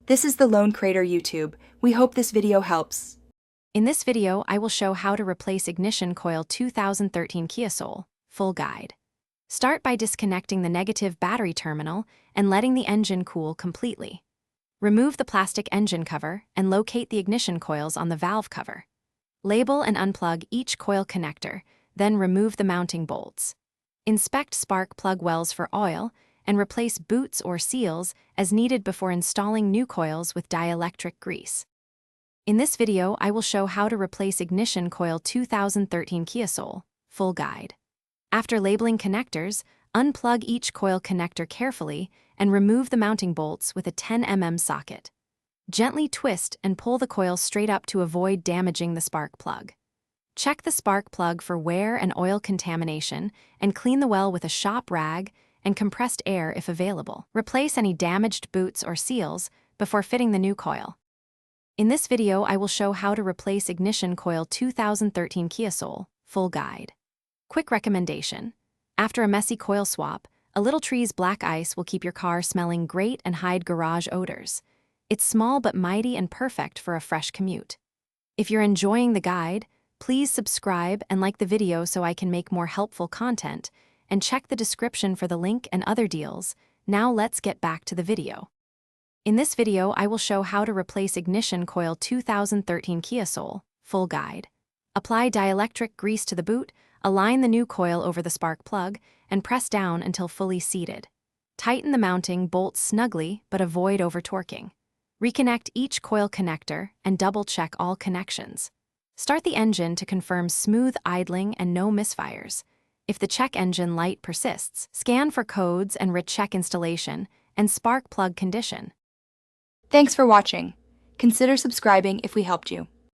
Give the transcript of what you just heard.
This is the Lone Crater YouTube. We hope this video helps. In this video, I will show how to replace ignition coil 2013 Kia Soul, full guide. Start by disconnecting the negative battery terminal and letting the engine cool completely. Remove the plastic engine cover and locate the ignition coils on the valve cover. Label and unplug each coil connector, then remove the mounting bolts. Inspect spark plug wells for oil and replace boots or seals as needed before installing new coils with dielectric grease. In this video, I will show how to replace ignition coil 2013 Kia Soul, full guide. After labeling connectors, unplug each coil connector carefully and remove the mounting bolts with a 10 mm socket. Gently twist and pull the coil straight up to avoid damaging the spark plug. Check the spark plug for wear and oil contamination and clean the well with a shop rag and compressed air if available. Replace any damaged boots or seals before fitting the new coil. In this video, I will show how to replace ignition coil 2013 Kia Soul, full guide. Quick recommendation: after a messy coil swap, a Little Tree's black ice will keep your car smelling great and hide garage odors. It's small but mighty and perfect for a fresh commute. If you're enjoying the guide, please subscribe and like the video so I can make more helpful content, and check the description for the link and other deals. Now let's get back to the video. In this video, I will show how to replace ignition coil 2013 Kia Soul, full guide. Apply dielectric grease to the boot, align the new coil over the spark plug, and press down until fully seated. Tighten the mounting bolts snugly but avoid over-torquing. Reconnect each coil connector and double-check all connections. Start the engine to confirm smooth idling and no misfires. If the check engine light persists, scan for codes and recheck installation and spark plug condition. Thanks for watching. Consider subscribing if we helped you.